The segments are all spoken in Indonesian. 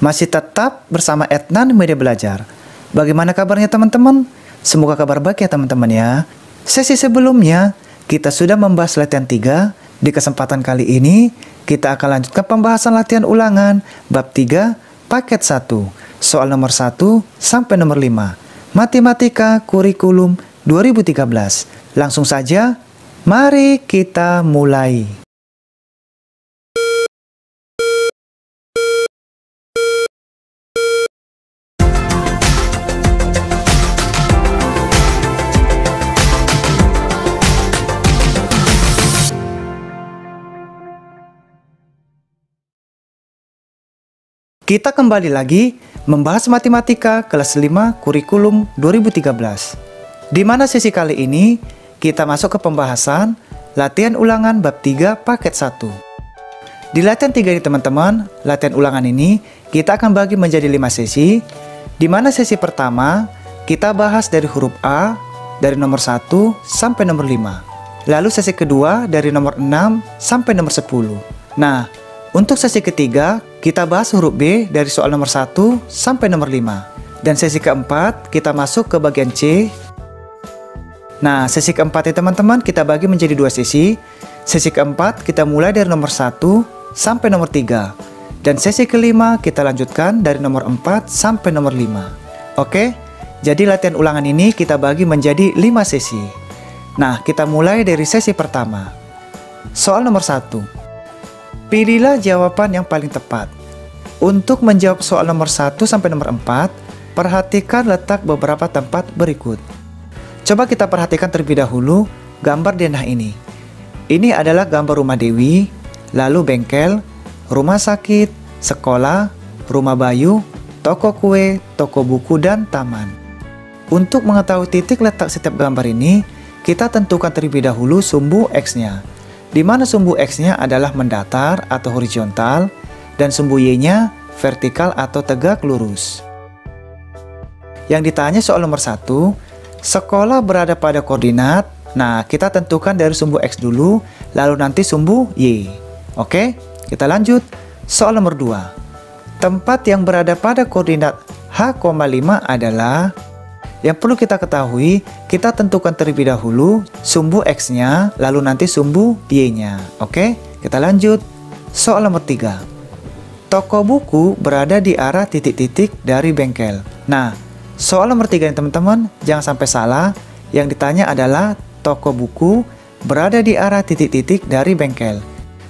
Masih tetap bersama Etnan Media Belajar. Bagaimana kabarnya teman-teman? Semoga kabar baik ya teman-teman ya. Sesi sebelumnya, kita sudah membahas latihan 3. Di kesempatan kali ini, kita akan lanjutkan pembahasan latihan ulangan bab 3, paket 1. Soal nomor 1 sampai nomor 5. Matematika Kurikulum 2013. Langsung saja, mari kita mulai. Kita kembali lagi membahas matematika kelas 5 kurikulum 2013. Di mana sesi kali ini kita masuk ke pembahasan latihan ulangan bab 3 paket 1. Di latihan 3 ini teman-teman, latihan ulangan ini kita akan bagi menjadi 5 sesi. Di mana sesi pertama kita bahas dari huruf A dari nomor 1 sampai nomor 5. Lalu sesi kedua dari nomor 6 sampai nomor 10. Nah, untuk sesi ketiga, kita bahas huruf B dari soal nomor 1 sampai nomor 5. Dan sesi keempat, kita masuk ke bagian C. Nah, sesi keempat ya teman-teman, kita bagi menjadi 2 sesi. Sesi keempat, kita mulai dari nomor 1 sampai nomor 3. Dan sesi kelima, kita lanjutkan dari nomor 4 sampai nomor 5. Oke, jadi latihan ulangan ini kita bagi menjadi 5 sesi. Nah, kita mulai dari sesi pertama. Soal nomor 1. Pilihlah jawaban yang paling tepat. Untuk menjawab soal nomor 1 sampai nomor 4, perhatikan letak beberapa tempat berikut. Coba kita perhatikan terlebih dahulu gambar denah ini. Ini adalah gambar rumah Dewi, lalu bengkel, rumah sakit, sekolah, rumah Bayu, toko kue, toko buku, dan taman. Untuk mengetahui titik letak setiap gambar ini, kita tentukan terlebih dahulu sumbu X-nya. Di mana sumbu X-nya adalah mendatar atau horizontal dan sumbu Y-nya vertikal atau tegak lurus. Yang ditanya soal nomor 1, sekolah berada pada koordinat. Nah, kita tentukan dari sumbu X dulu, lalu nanti sumbu Y. Oke, kita lanjut. Soal nomor 2, tempat yang berada pada koordinat H,5 adalah. Yang perlu kita ketahui, kita tentukan terlebih dahulu sumbu X-nya, lalu nanti sumbu Y-nya. Oke, kita lanjut. Soal nomor 3. Toko buku berada di arah titik-titik dari bengkel. Nah, soal nomor 3 ini teman-teman, jangan sampai salah. Yang ditanya adalah toko buku berada di arah titik-titik dari bengkel.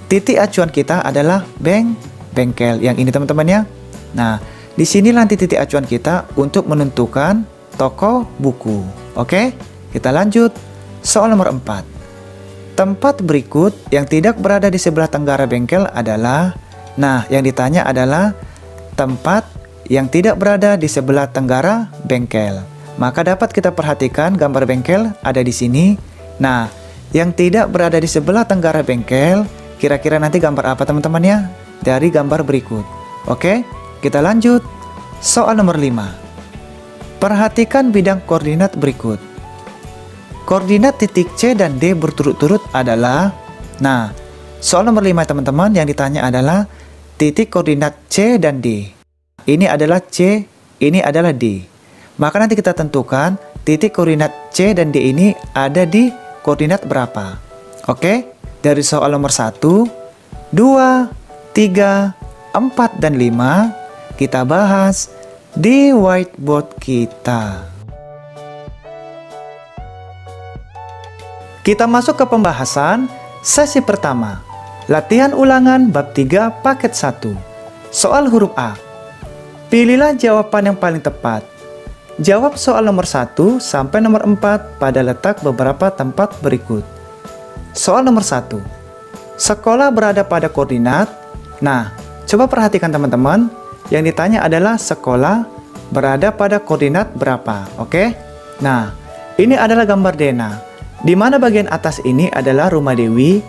Titik acuan kita adalah bengkel. Yang ini teman-teman ya. Nah, di sini nanti titik acuan kita untuk menentukan toko buku. Oke, kita lanjut. Soal nomor 4. Tempat berikut yang tidak berada di sebelah tenggara bengkel adalah. Nah, yang ditanya adalah tempat yang tidak berada di sebelah tenggara bengkel. Maka dapat kita perhatikan gambar bengkel ada di sini. Nah, yang tidak berada di sebelah tenggara bengkel, kira-kira nanti gambar apa teman-teman ya? Dari gambar berikut. Oke, kita lanjut. Soal nomor 5. Perhatikan bidang koordinat berikut. Koordinat titik C dan D berturut-turut adalah. Nah, soal nomor 5 teman-teman, yang ditanya adalah titik koordinat C dan D. Ini adalah C, ini adalah D. Maka nanti kita tentukan titik koordinat C dan D ini ada di koordinat berapa. Oke, dari soal nomor 1, 2, 3, 4, dan 5 kita bahas di whiteboard kita. Kita masuk ke pembahasan sesi pertama. Latihan ulangan bab 3 paket 1. Soal huruf A. Pilihlah jawaban yang paling tepat. Jawab soal nomor 1 sampai nomor 4 pada letak beberapa tempat berikut. Soal nomor 1. Sekolah berada pada koordinat. Nah, coba perhatikan teman-teman. Yang ditanya adalah sekolah berada pada koordinat berapa. Oke? Nah, ini adalah gambar denah. Di mana bagian atas ini adalah rumah Dewi,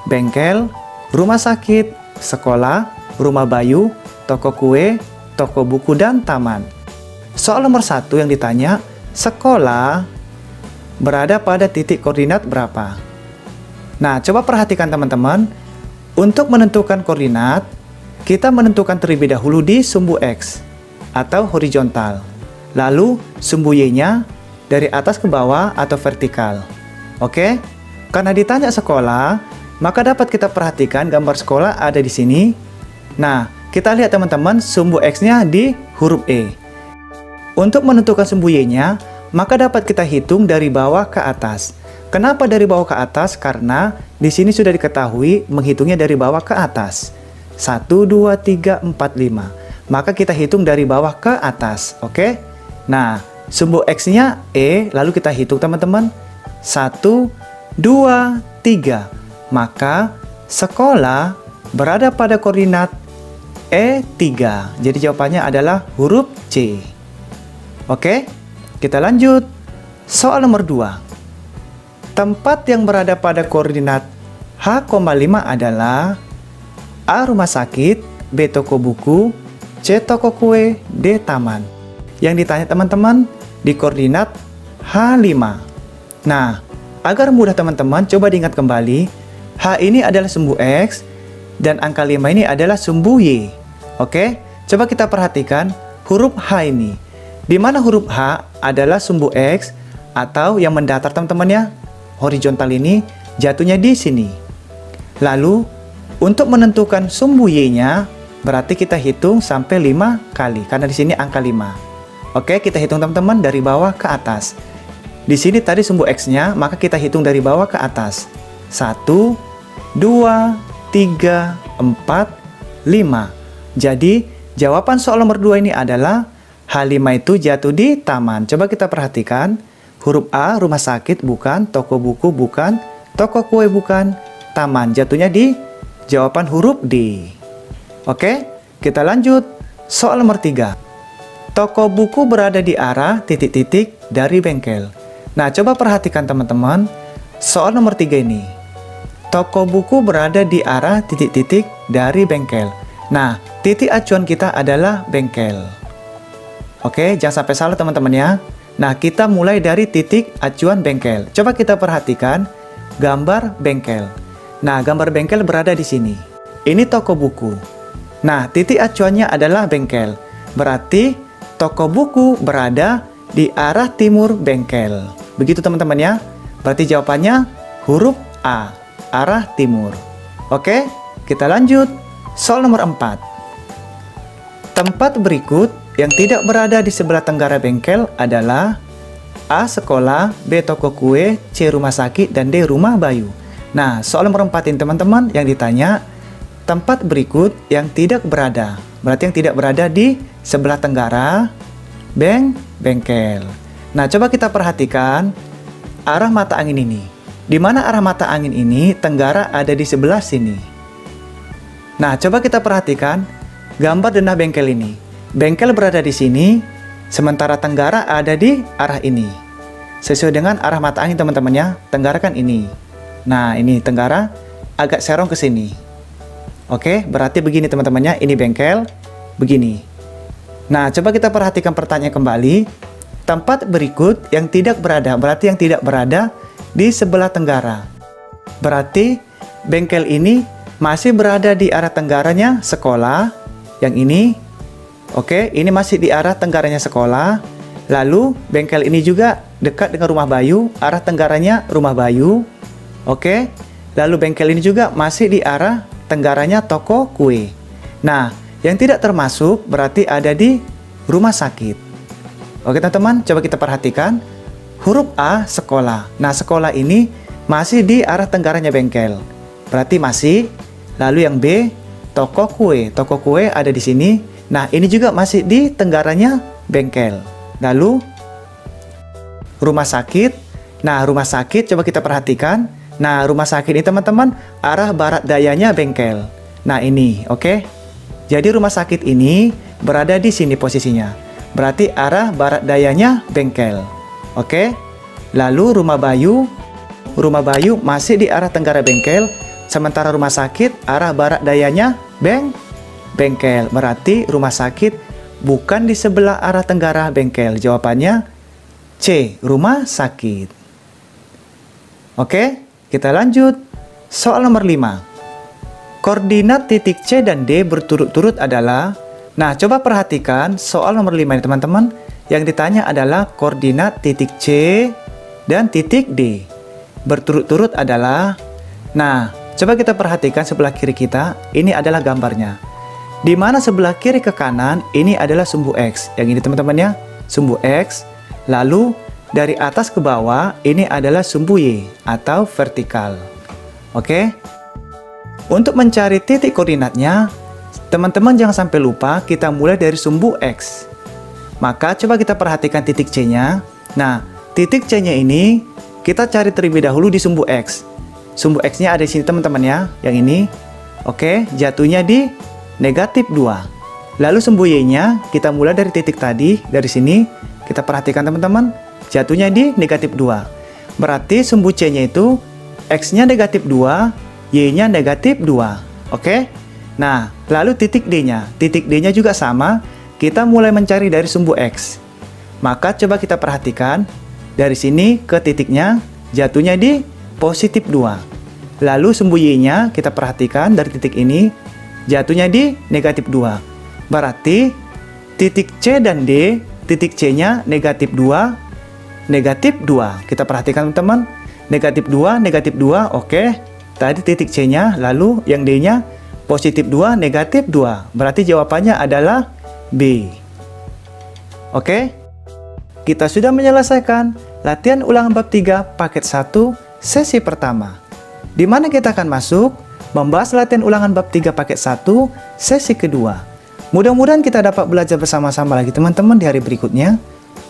bengkel, rumah sakit, sekolah, rumah Bayu, toko kue, toko buku, dan taman. Soal nomor 1 yang ditanya, sekolah berada pada titik koordinat berapa? Nah, coba perhatikan teman-teman. Untuk menentukan koordinat, kita menentukan terlebih dahulu di sumbu X atau horizontal. Lalu sumbu Y-nya dari atas ke bawah atau vertikal. Oke? Karena ditanya sekolah, maka dapat kita perhatikan gambar sekolah ada di sini. Nah, kita lihat teman-teman sumbu X-nya di huruf E. Untuk menentukan sumbu Y-nya, maka dapat kita hitung dari bawah ke atas. Kenapa dari bawah ke atas? Karena di sini sudah diketahui menghitungnya dari bawah ke atas. 1, 2, 3, 4, 5. Maka kita hitung dari bawah ke atas. Oke? Nah, sumbu X-nya E, lalu kita hitung teman-teman. 1, 2, 3. Maka sekolah berada pada koordinat E3. Jadi jawabannya adalah huruf C. Oke, kita lanjut. Soal nomor 2. Tempat yang berada pada koordinat H,5 adalah A. Rumah sakit, B. Toko buku, C. Toko kue, D. Taman. Yang ditanya teman-teman di koordinat H5. Nah, agar mudah teman-teman, coba diingat kembali. H ini adalah sumbu X dan angka 5 ini adalah sumbu Y. Oke, coba kita perhatikan huruf H ini. Di mana huruf H adalah sumbu X atau yang mendatar teman-teman ya. Horizontal ini jatuhnya di sini. Lalu, untuk menentukan sumbu Y-nya, berarti kita hitung sampai 5 kali karena di sini angka 5. Oke, kita hitung teman-teman dari bawah ke atas. Di sini tadi sumbu X-nya, maka kita hitung dari bawah ke atas. 1, 2, 3, 4, 5. Jadi, jawaban soal nomor 2 ini adalah H5 itu jatuh di taman. Coba kita perhatikan. Huruf A, rumah sakit bukan, toko buku bukan, toko kue bukan, taman. Jatuhnya di jawaban huruf D. Oke, kita lanjut. Soal nomor 3. Toko buku berada di arah titik-titik dari bengkel. Nah, coba perhatikan teman-teman. Soal nomor 3 ini. Toko buku berada di arah titik-titik dari bengkel. Nah, titik acuan kita adalah bengkel. Oke, jangan sampai salah teman-teman ya. Nah, kita mulai dari titik acuan bengkel. Coba kita perhatikan gambar bengkel. Nah, gambar bengkel berada di sini. Ini toko buku. Nah, titik acuannya adalah bengkel. Berarti toko buku berada di arah timur bengkel. Begitu teman-teman ya. Berarti jawabannya huruf A, arah timur. Oke, kita lanjut. Soal nomor 4. Tempat berikut yang tidak berada di sebelah tenggara bengkel adalah A. Sekolah, B. Toko kue, C. Rumah sakit, dan D. Rumah Bayu. Nah, soal nomor 4 ini teman-teman yang ditanya tempat berikut yang tidak berada. Berarti yang tidak berada di sebelah tenggara bengkel. Nah, coba kita perhatikan arah mata angin ini. Di mana arah mata angin ini tenggara ada di sebelah sini. Nah, coba kita perhatikan gambar denah bengkel ini. Bengkel berada di sini, sementara tenggara ada di arah ini. Sesuai dengan arah mata angin teman-teman ya, tenggara kan ini. Nah, ini tenggara agak serong ke sini. Oke, berarti begini teman-temannya, ini bengkel, begini. Nah, coba kita perhatikan pertanyaan kembali. Tempat berikut yang tidak berada, berarti yang tidak berada di sebelah tenggara. Berarti bengkel ini masih berada di arah tenggaranya sekolah. Yang ini, oke, ini masih di arah tenggaranya sekolah. Lalu bengkel ini juga dekat dengan Rumah Bayu, arah tenggaranya Rumah Bayu. Oke, lalu bengkel ini juga masih di arah tenggaranya toko kue. Nah, yang tidak termasuk berarti ada di rumah sakit. Oke teman-teman, coba kita perhatikan. Huruf A, sekolah. Nah, sekolah ini masih di arah tenggaranya bengkel. Berarti masih. Lalu yang B, toko kue. Toko kue ada di sini. Nah, ini juga masih di tenggaranya bengkel. Lalu rumah sakit. Nah, rumah sakit coba kita perhatikan. Nah, rumah sakit ini teman-teman arah barat dayanya bengkel. Nah, ini, oke. Jadi rumah sakit ini berada di sini posisinya. Berarti arah barat dayanya bengkel. Oke. Lalu Rumah Bayu masih di arah tenggara bengkel, sementara rumah sakit arah barat dayanya bengkel. Berarti rumah sakit bukan di sebelah arah tenggara bengkel. Jawabannya C, rumah sakit. Oke, kita lanjut. Soal nomor 5. Koordinat titik C dan D berturut-turut adalah, nah coba perhatikan soal nomor 5 ini teman-teman. Yang ditanya adalah koordinat titik C dan titik D. Berturut-turut adalah, nah coba kita perhatikan sebelah kiri kita, ini adalah gambarnya. Di mana sebelah kiri ke kanan, ini adalah sumbu X. Yang ini teman-teman ya, sumbu X. Lalu dari atas ke bawah, ini adalah sumbu Y atau vertikal. Oke? Untuk mencari titik koordinatnya, teman-teman jangan sampai lupa kita mulai dari sumbu X. Maka coba kita perhatikan titik C-nya. Nah, titik C-nya ini kita cari terlebih dahulu di sumbu X. Sumbu X-nya ada di sini teman-teman ya, yang ini. Oke, jatuhnya di negatif 2. Lalu sumbu Y-nya kita mulai dari titik tadi, dari sini. Kita perhatikan teman-teman, jatuhnya di negatif 2. Berarti sumbu C-nya itu X-nya negatif 2, Y-nya negatif 2. Oke? Nah, lalu titik D-nya. Titik D-nya juga sama. Kita mulai mencari dari sumbu X. Maka coba kita perhatikan. Dari sini ke titiknya, jatuhnya di positif 2. Lalu sumbu Y-nya kita perhatikan dari titik ini, jatuhnya di negatif 2. Berarti titik C dan D, titik C-nya negatif 2, negatif 2. Kita perhatikan teman-teman, negatif 2, negatif 2, oke. Tadi titik C-nya, lalu yang D-nya positif 2, negatif 2. Berarti jawabannya adalah B. Oke, kita sudah menyelesaikan latihan ulangan bab 3 paket 1 sesi pertama. Di mana kita akan masuk membahas latihan ulangan bab 3 paket 1 sesi kedua. Mudah-mudahan kita dapat belajar bersama-sama lagi teman-teman di hari berikutnya.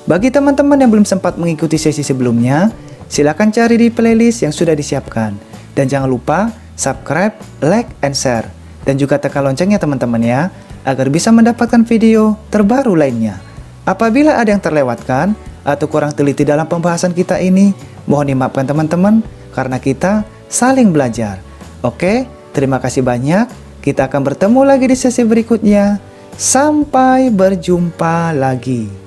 Bagi teman-teman yang belum sempat mengikuti sesi sebelumnya, silakan cari di playlist yang sudah disiapkan. Dan jangan lupa subscribe, like, and share. Dan juga tekan loncengnya teman-teman ya, agar bisa mendapatkan video terbaru lainnya. Apabila ada yang terlewatkan atau kurang teliti dalam pembahasan kita ini, mohon dimaafkan teman-teman, karena kita saling belajar. Oke, terima kasih banyak. Kita akan bertemu lagi di sesi berikutnya. Sampai berjumpa lagi.